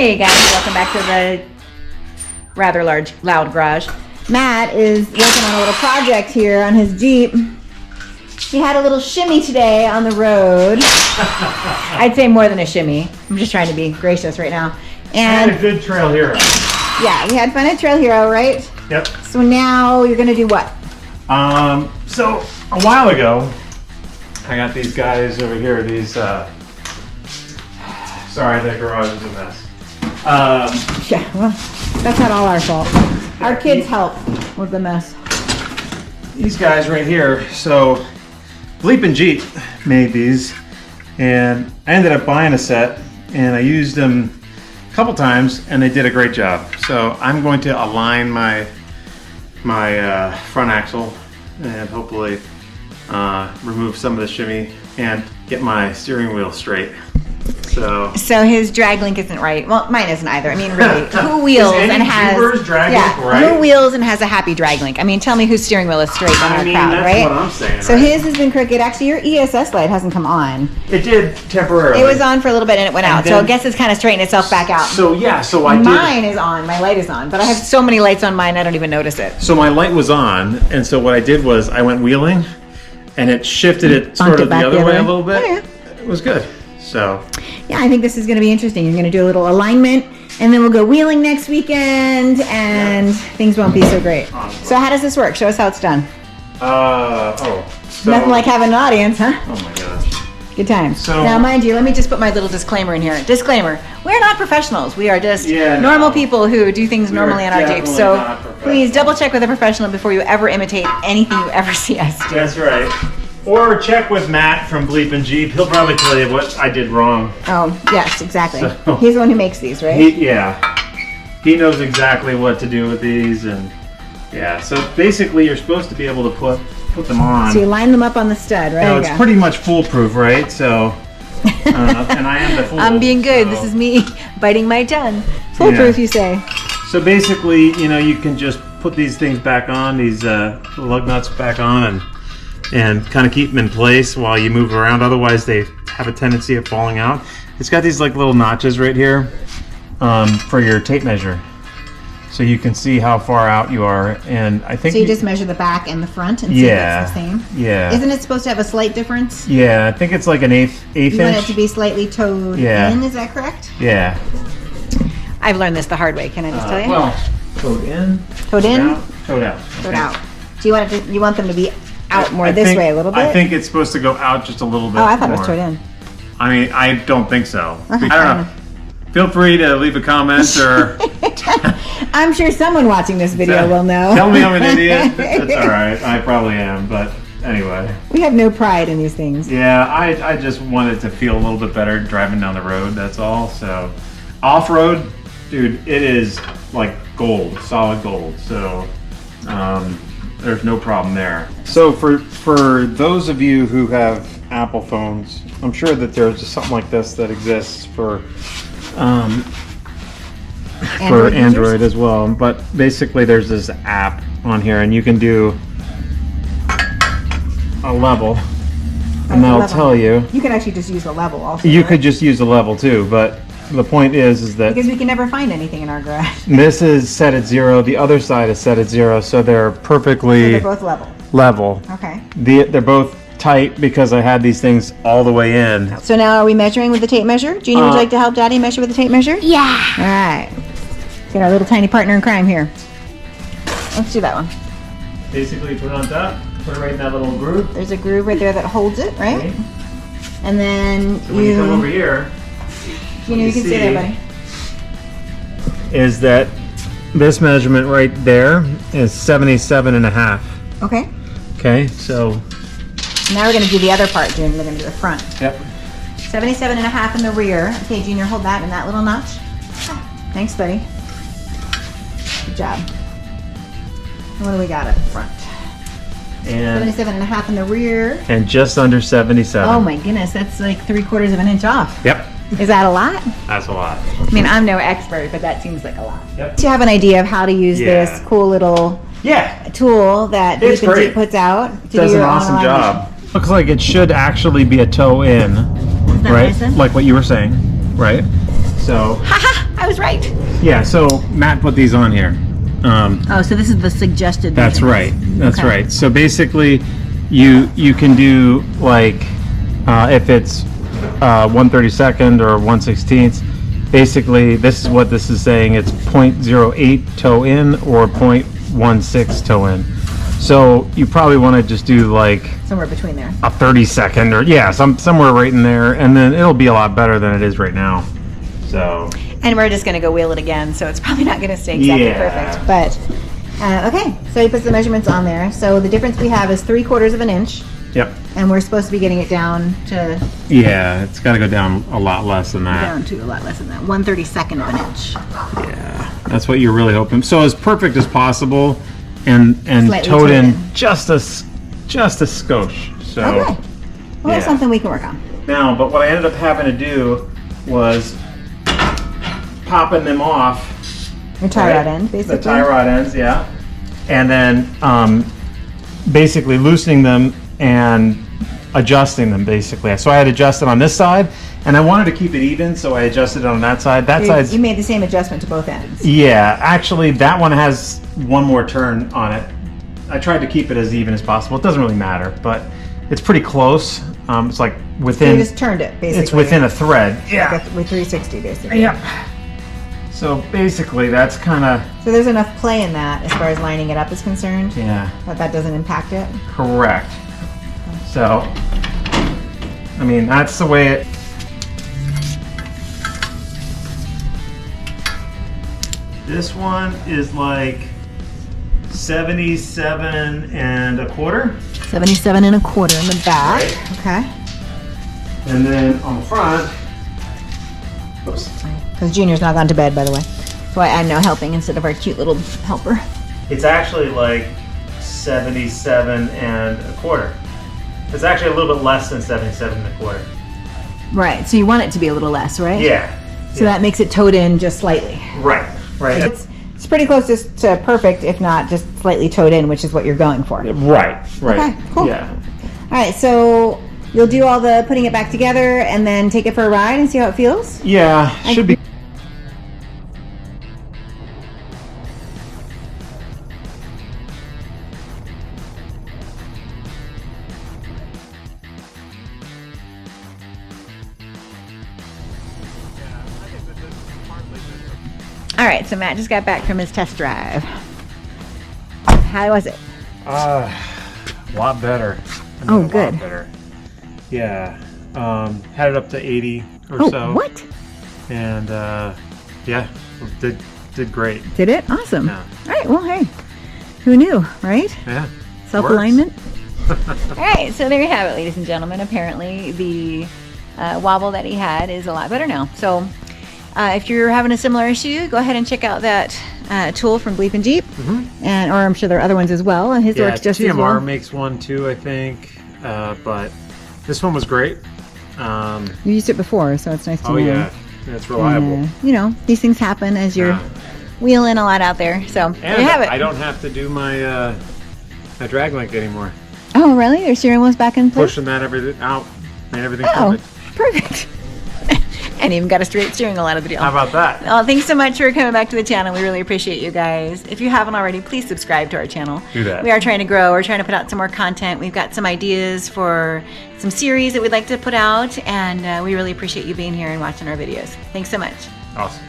Hey guys, welcome back to the rather loud garage. Matt is working on a little project here on his Jeep. He had a little shimmy today on the road. I'd say more than a shimmy. I'm just trying to be gracious right now. And I had a good Trail Hero. Yeah, we had fun at Trail Hero, right? Yep. So now you're gonna do what? So a while ago, I got these guys over here. These. Sorry, the garage is a mess. Yeah, well, that's not all our fault. Our kids help with the mess. These guys right here. So, Bleep and Jeep made these, and I ended up buying a set, and I used them a couple times, and they did a great job. So I'm going to align my front axle and hopefully remove some of the shimmy and get my steering wheel straight. So his drag link isn't right. Well, mine isn't either. I mean, really, who wheels and has drag link right? Who wheels and has a happy drag link? I mean, tell me whose steering wheel is straight on our crowd, that's right? what I'm saying. So his has been crooked. Actually, your ESS light hasn't come on. It did temporarily. It was on for a little bit and it went out. So I guess it's kind of straightened itself back out. So yeah, so I did. Mine is on. My light is on, but I have so many lights on mine I don't even notice it. So my light was on, and so what I did was I went wheeling, and it shifted it sort of the other way a little bit. Oh, yeah. It was good. So. Yeah, I think this is going to be interesting. You're going to do a little alignment, and then we'll go wheeling next weekend, and things won't be so great. So how does this work? Show us how it's done. So Nothing like having an audience, huh? Oh my gosh. Good times. So, now, mind you, let me just put my little disclaimer in here. Disclaimer, we're not professionals. We are just normal people who do things normally on our Jeeps. So please double check with a professional before you ever imitate anything you ever see us do. That's right. Or check with Matt from Bleep and Jeep. He'll probably tell you what I did wrong. Oh, yes, exactly. So, he's the one who makes these, right? He knows exactly what to do with these, and yeah. So basically, you're supposed to be able to put them on. So you line them up on the stud, right? No, it's pretty much foolproof, right? So, and I am the fool. I'm being good. So. This is me biting my tongue. Foolproof, you say? So basically, you can just put these things back on, these lug nuts back on, and kind of keep them in place while you move around. Otherwise, they have a tendency of falling out. It's got these like little notches right here for your tape measure, so you can see how far out you are. And I think so. You just measure the back and the front and see if it's the same. Yeah. Isn't it supposed to have a slight difference? Yeah, I think it's like an eighth inch. You want it to be slightly towed in. Is that correct? Yeah. I've learned this the hard way. Can I just tell you? Well, towed in. Towed in. Out, towed out. Towed out. So you want them to be out more this way a little bit? I think it's supposed to go out just a little bit. Oh, I thought it was towed in. I mean, I don't think so. Okay, I don't know. Feel free to leave a comment or. I'm sure someone watching this video will know. Tell me I'm an idiot. That's all right. I probably am, but anyway. We have no pride in these things. Yeah, I just wanted to feel a little bit better driving down the road. That's all. So, off-road, dude, it is like gold, solid gold. So, there's no problem there. So for those of you who have Apple phones, I'm sure that there's something like this that exists for Android as well. But basically, there's this app on here, and you can do a level, and that'll tell you. You can actually just use a level also. You could just use a level too, but the point is that because we can never find anything in our garage. This is set at 0. The other side is set at 0, so they're perfectly. So they're both level. Okay. They're both tight because I had these things all the way in. So now are we measuring with the tape measure? Jeannie, would you like to help Daddy measure with the tape measure? Yeah. All right. Get our little tiny partner in crime here. Let's do that one. Basically, put it on top. Put it right in that little groove. There's a groove right there that holds it, right? Okay. And then so when you come over here. You can see there, buddy. Is that this measurement right there is 77.5. Okay. Okay, so. Now we're going to do the other part, Junior. We're going to do the front. Yep. 77.5 in the rear. Okay, Junior, hold that in that little notch. Thanks, buddy. Good job. What do we got up front? And 77.5 in the rear. And just under 77. Oh my goodness, that's like 3/4 of an inch off. Yep. Is that a lot? That's a lot. I mean, I'm no expert, but that seems like a lot. Yep. Do you have an idea of how to use this cool little tool that Jeep and Jeep puts out? To does an awesome job. Looks like it should actually be a toe in, right? Like what you were saying, right? So Haha, I was right. yeah, so Matt put these on here. Oh, so this is the suggested. That's measurements. right. That's Okay. right. So basically, you can do like if it's 1/32 or 1/16. Basically, this is what this is saying. It's 0.08 toe in or 0.16 toe in. So you probably want to just do like Somewhere between there. a 30-second or yeah, somewhere right in there, and then it'll be a lot better than it is right now. So. And we're just going to go wheel it again, so it's probably not going to stay exactly Yeah. perfect. But, okay, so he puts the measurements on there. So the difference we have is 3/4 of an inch, Yep. and we're supposed to be getting it down to Yeah, it's got to go down a lot less than that. a lot less than that, 1/32 of an inch. Yeah, that's what you're really hoping. So as perfect as possible, and Slightly towed in towed in. just a skosh. So Okay, well that's yeah. something we can work on. Now, but what I ended up having to do was popping them off. Your tie right? rod end, basically. The tie rod ends, yeah. And then basically loosening them and adjusting them, basically. So I had adjusted on this side, and I wanted to keep it even, so I adjusted it on that side. That side's... You made the same adjustment to both ends. Yeah, actually, that one has one more turn on it. I tried to keep it as even as possible. It doesn't really matter, but it's pretty close. It's like So within... you just turned it, basically. It's within a thread. Yeah. Like with 360, basically. Yep. So basically, that's kind of... So there's enough play in that as far as lining it up is concerned, Yeah, that doesn't impact it. correct. So, I mean, that's the way it... This one is like 77 1/4. 77 1/4 in the back. Right. Okay. And then on the front, oops, Because Junior's not gone to bed, by the way. So I'm now helping instead of our cute little helper. it's actually like 77 1/4. It's actually a little bit less than 77 1/4. Right. So you want it to be a little less, right? Yeah. So that makes it towed in just slightly. Right. Right. It's pretty close to perfect, if not just slightly towed in, which is what you're going for. Right. Right. Okay, cool. Yeah. All right. So you'll do all the putting it back together and then take it for a ride and see how it feels? Yeah. Should be. All right. So Matt just got back from his test drive. How was it? A lot better. Oh, a lot good. better. Yeah. Had it up to 80 or Oh, so. what? And yeah, did great. Did it? Awesome. Yeah. All right. Well, hey, who knew, right? Yeah. Self-alignment. All right. So there you have it, ladies and gentlemen. Apparently the wobble that he had is a lot better now. So if you're having a similar issue, go ahead and check out that tool from Bleep and Jeep. And or I'm sure there are other ones as well. And his Yeah, works just TMR as well. makes one too, I think. But this one was great. You used it before, so it's nice to Oh know. yeah, it's reliable. You know, these things happen as you're Yeah. wheeling a lot out there. So there And you have it. I don't have to do my my drag link anymore. Oh, really? Your steering wheel's back in place? Pushing that everything out, made everything Oh, perfect. perfect. And even got a straight steering wheel out of the deal. How about that? Well, thanks so much for coming back to the channel. We really appreciate you guys. If you haven't already, please subscribe to our channel. Do that. We are trying to grow. We're trying to put out some more content. We've got some ideas for some series that we'd like to put out, and we really appreciate you being here and watching our videos. Thanks so much. Awesome.